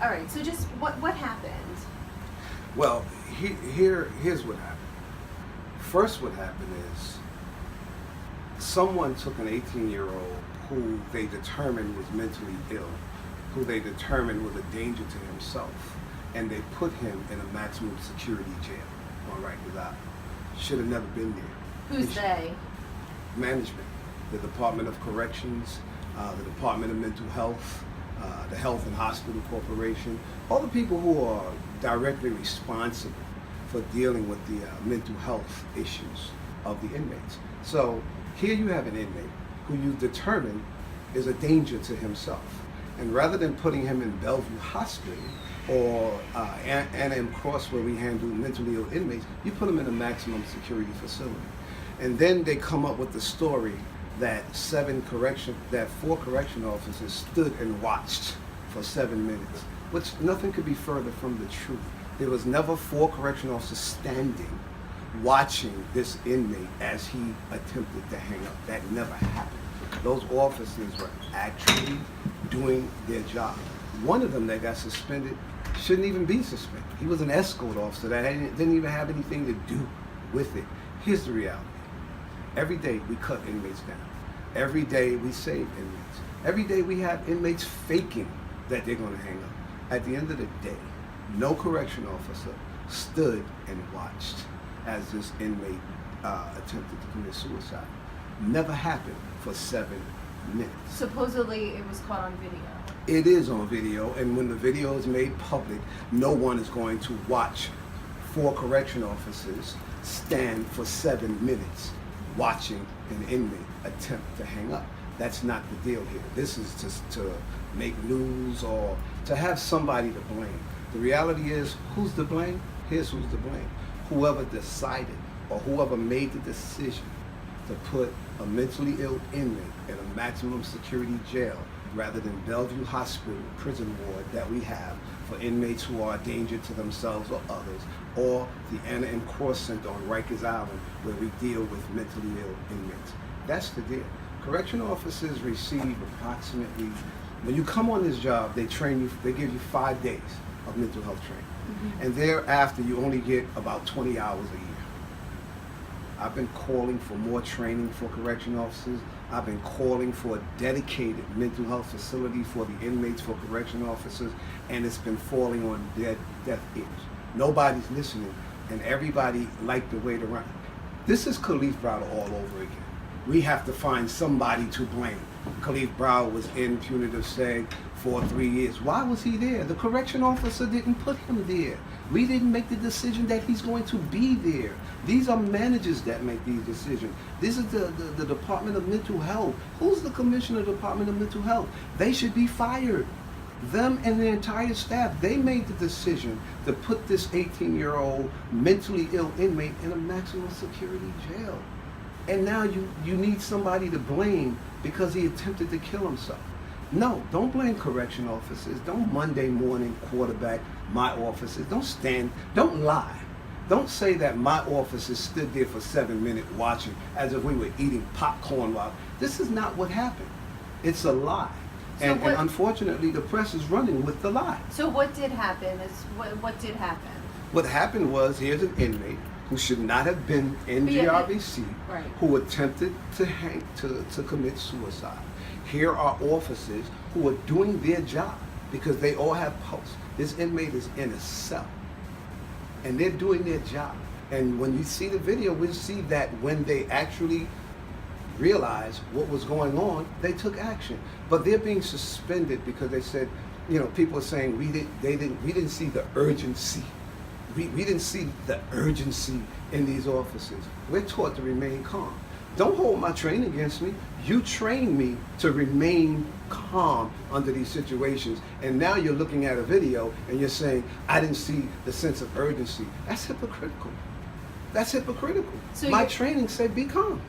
All right. So just what happened? Well, here's what happened. First, what happened is someone took an 18-year-old who they determined was mentally ill, who they determined was a danger to himself, and they put him in a maximum security jail on Rikers Island. Should have never been there. Who's they? Management, the Department of Corrections, the Department of Mental Health, the Health and Hospital Corporation, all the people who are directly responsible for dealing with the mental health issues of the inmates. So here you have an inmate who you determine is a danger to himself. And rather than putting him in Bellevue Hospital or Anna M. Cross, where we handle mentally ill inmates, you put him in a maximum security facility. And then they come up with the story that 4 correction officers stood and watched for 7 minutes, which nothing could be further from the truth. There was never 4 correction officers standing watching this inmate as he attempted to hang up. That never happened. Those officers were actually doing their job. One of them that got suspended shouldn't even be suspended. He was an escort officer that didn't even have anything to do with it. Here's the reality. Every day we cut inmates down. Every day we save inmates. Every day we have inmates faking that they're going to hang up. At the end of the day, no correction officer stood and watched as this inmate attempted to commit suicide. Never happened for 7 minutes. Supposedly it was caught on video. It is on video, and when the video is made public, no one is going to watch 4 correction officers stand for 7 minutes watching an inmate attempt to hang up. That's not the deal here. This is just to make news or to have somebody to blame. The reality is, who's to blame? Here's who's to blame. Whoever decided or whoever made the decision to put a mentally ill inmate in a maximum security jail rather than Bellevue Hospital prison ward that we have for inmates who are a danger to themselves or others, or the Anna M. Cross Center on Rikers Island where we deal with mentally ill inmates. That's the deal. Correction officers receive approximately, when you come on this job, they train you, they give you 5 days of mental health training. Mm-hmm. And thereafter, you only get about 20 hours a year. I've been calling for more training for correction officers. I've been calling for a dedicated mental health facility for the inmates, for correction officers, and it's been falling on deaf ears. Nobody's listening, and everybody liked the way to run. This is Khalif Browder all over again. We have to find somebody to blame. Khalif Browder was in punitive seg for 3 years. Why was he there? The correction officer didn't put him there. We didn't make the decision that he's going to be there. These are managers that make these decisions. This is the Department of Mental Health. Who's the commissioner of the Department of Mental Health? They should be fired. Them and the entire staff, they made the decision to put this 18-year-old mentally ill inmate in a maximum security jail. And now you need somebody to blame because he attempted to kill himself. No, don't blame correction officers. Don't Monday morning quarterback my officers. Don't lie. Don't say that my officers stood there for 7 minutes watching as if we were eating popcorn while. This is not what happened. It's a lie. So and unfortunately, the press is running with the lie. So what did happen? What did happen? What happened was, here's an inmate who should not have been in GRBC, right, who attempted to commit suicide. Here are officers who are doing their job because they all have posts. This inmate is in a cell, and they're doing their job. And when you see the video, we'll see that when they actually realized what was going on, they took action. But they're being suspended because they said, people are saying we didn't see the urgency. We didn't see the urgency in these officers. We're taught to remain calm. Don't hold my training against me. You trained me to remain calm under these situations, and now you're looking at a video and you're saying, I didn't see the sense of urgency. That's hypocritical. That's hypocritical. So my training said be calm.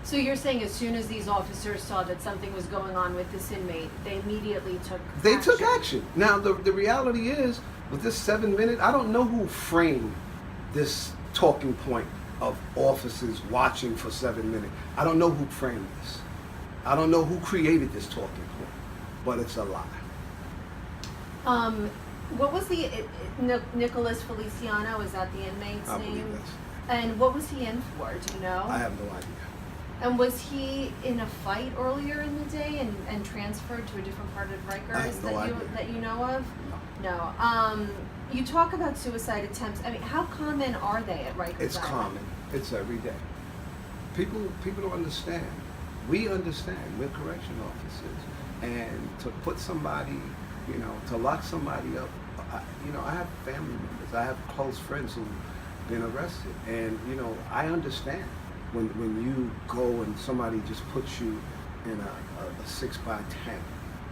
So you're saying as soon as these officers saw that something was going on with this inmate, they immediately took action? Took action. Now, the reality is, with this 7 minute, I don't know who framed this talking point of officers watching for 7 minutes. I don't know who framed this. I don't know who created this talking point, but it's a lie. What was the Nicholas Feliciano? Is that the inmate's I name? believe that's. And what was he in for? Do you know? I have no idea. And was he in a fight earlier in the day and transferred to a different part of Rikers I have no idea. that you know of? No. No. You talk about suicide attempts. I mean, how common are they at Rikers It's Island? common. It's every day. People don't understand. We understand. We're correction officers, and to put somebody, to lock somebody up. I have family members. I have close friends who've been arrested, and I understand when you go and somebody just puts you in a 6x10.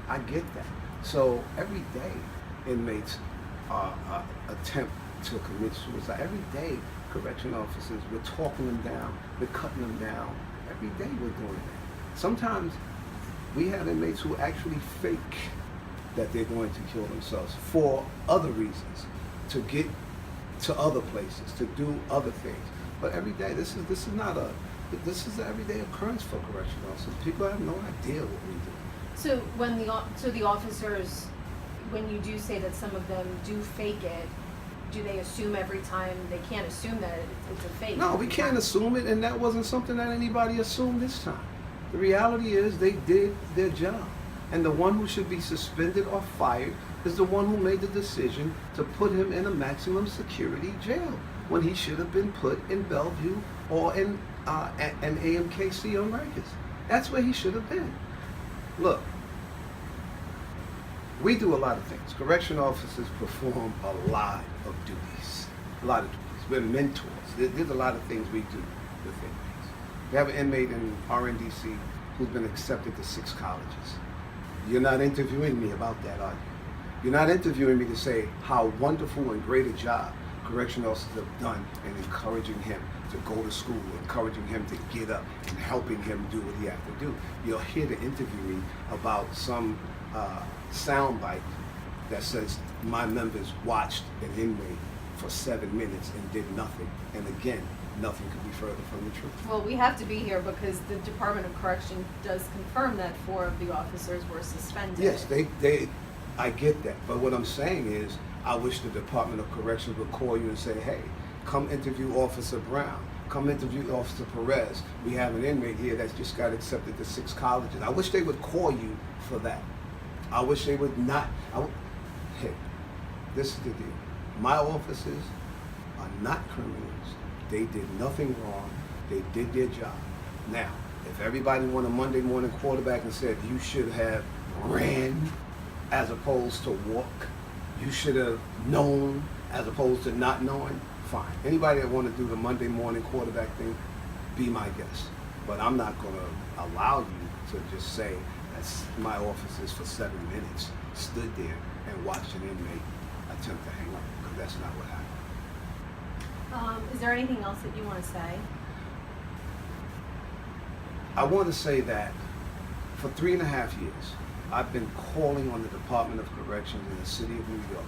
I get that. So every day, inmates attempt to commit suicide. Every day, correction officers, we're talking them down, we're cutting them down. Every day we're doing that. Sometimes we have inmates who actually fake that they're going to kill themselves for other reasons, to get to other places, to do other things. But every day, this is an everyday occurrence for correction officers. People have no idea what we do. So the officers, when you do say that some of them do fake it, do they assume every time? They can't assume that it's a fake. No, we can't assume it, and that wasn't something that anybody assumed this time. The reality is they did their job. And the one who should be suspended or fired is the one who made the decision to put him in a maximum security jail when he should have been put in Bellevue or in an AMKC on Rikers. That's where he should have been. Look, we do a lot of things. Correction officers perform a lot of duties. A lot of duties. We're mentors. There's a lot of things we do with inmates. We have an inmate in RNDC who's been accepted to 6 colleges. You're not interviewing me about that, are you? You're not interviewing me to say how wonderful and great a job correction officers have done in encouraging him to go to school, encouraging him to get up, and helping him do what he has to do. You're here to interview me about some soundbite that says my members watched an inmate for 7 minutes and did nothing. And again, nothing could be further from the truth. Well, we have to be here because the Department of Correction does confirm that 4 of the officers were suspended. Yes, I get that. But what I'm saying is, I wish the Department of Corrections would call you and say, hey, come interview Officer Brown. Come interview Officer Perez. We have an inmate here that's just got accepted to 6 colleges. I wish they would call you for that. I wish they would not. Hey, this is the deal. My officers are not criminals. They did nothing wrong. They did their job. Now, if everybody won a Monday morning quarterback and said you should have ran as opposed to walk, you should have known as opposed to not knowing, fine. Anybody that want to do the Monday morning quarterback thing, be my guest. But I'm not going to allow you to just say that my officers for 7 minutes stood there and watched an inmate attempt to hang up, because that's not what happened. Is there anything else that you want to say? I want to say that for 3.5 years, I've been calling on the Department of Corrections in the city of New York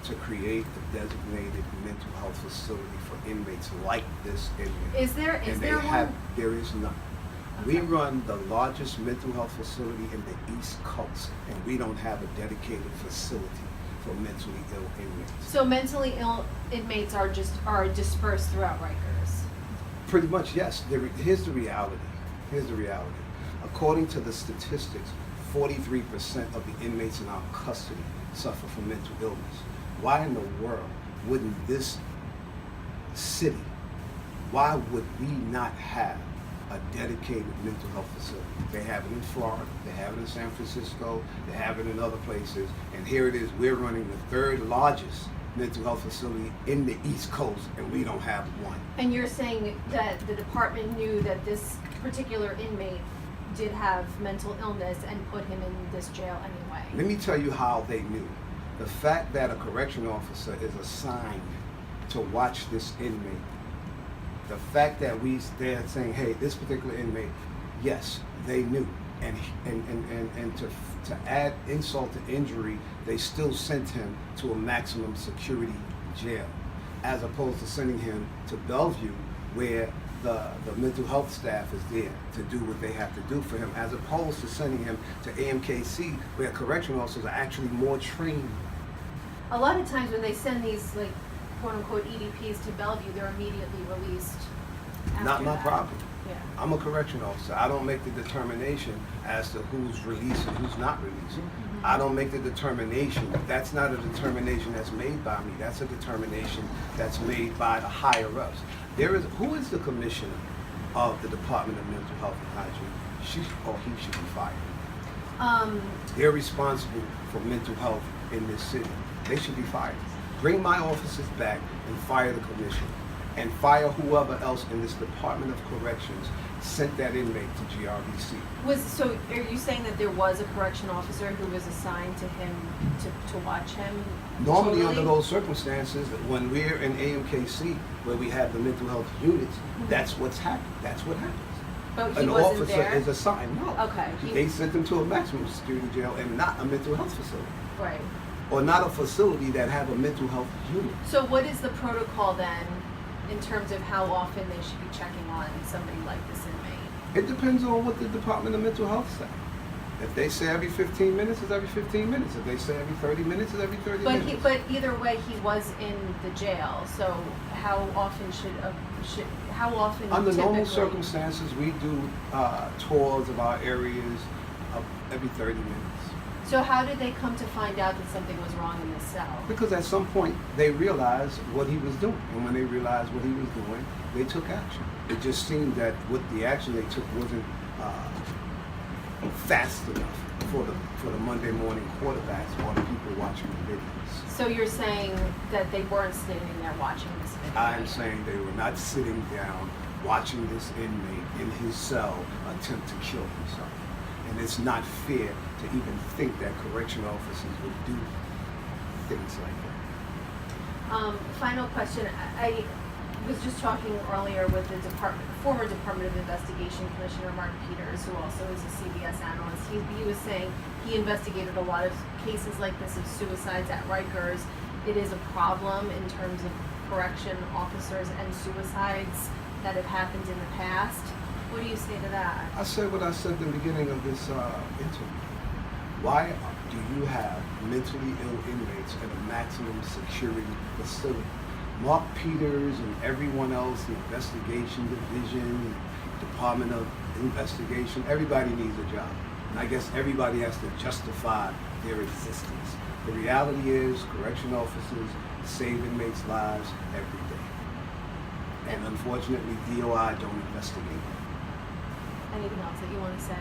to create a designated mental health facility for inmates like this inmate. Is there one? There is none. Okay. We run the largest mental health facility in the East Coast, and we don't have a dedicated facility for mentally ill inmates. So mentally ill inmates are dispersed throughout Rikers. Pretty much, yes. Here's the reality. According to the statistics, 43% of the inmates in our custody suffer from mental illness. Why in the world wouldn't this city, why would we not have a dedicated mental health facility? They have it in Florida, they have it in San Francisco, they have it in other places, and here it is, we're running the 3rd largest mental health facility in the East Coast, and we don't have one. And you're saying that the department knew that this particular inmate did have mental illness and put him in this jail anyway? Let me tell you how they knew. The fact that a correction officer is assigned to watch this inmate, the fact that they're saying, hey, this particular inmate, yes, they knew. And to add insult to injury, they still sent him to a maximum security jail, as opposed to sending him to Bellevue, where the mental health staff is there to do what they have to do for him, as opposed to sending him to AMKC, where correction officers are actually more trained A lot of times when they send these, like, quote-unquote EDPs to Bellevue, they're immediately released after Not my that. problem. Yeah. I'm a correction officer. I don't make the determination as to who's released and who's not released. Mm-hmm. I don't make the determination. That's not a determination that's made by me. That's a determination that's made by the higher ups. Who is the commissioner of the Department of Mental Health and Hygiene? She or he should be fired. They're responsible for mental health in this city. They should be fired. Bring my officers back and fire the commissioner. And fire whoever else in this Department of Corrections sent that inmate to GRBC. So are you saying that there was a correction officer who was assigned to him to watch him? Normally, totally? under those circumstances, when we're in AMKC, where we have the mental health units, that's what's happened. That's what happens. But he An wasn't officer there? is assigned. No. Okay. They sent them to a maximum security jail and not a mental health facility. Right. Or not a facility that have a mental health unit. So what is the protocol then in terms of how often they should be checking on somebody like this inmate? It depends on what the Department of Mental Health says. If they say every 15 minutes, it's every 15 minutes. If they say every 30 minutes, it's every 30 minutes. But either way, he was in the jail. So how often Under normal typically- circumstances, we do tours of our areas every 30 minutes. So how did they come to find out that something was wrong in this cell? Because at some point, they realized what he was doing. And when they realized what he was doing, they took action. It just seemed that what the action they took wasn't fast enough for the Monday morning quarterbacks or the people watching the videos. So you're saying that they weren't standing there watching this video? I am saying they were not sitting down watching this inmate in his cell attempt to kill himself. And it's not fair to even think that correction officers would do things like that. Final question. I was just talking earlier with the former Department of Investigation Commissioner Mark Peters, who also is a CBS analyst. He was saying he investigated a lot of cases like this of suicides at Rikers. It is a problem in terms of correction officers and suicides that have happened in the past. What do you say to that? I said what I said at the beginning of this interview. Why do you have mentally ill inmates at a maximum security facility? Mark Peters and everyone else, the investigation division, Department of Investigation, everybody needs a job. And I guess everybody has to justify their existence. The reality is correction officers save inmates' lives every day. And unfortunately, DOI don't investigate. Anything else that you want to say?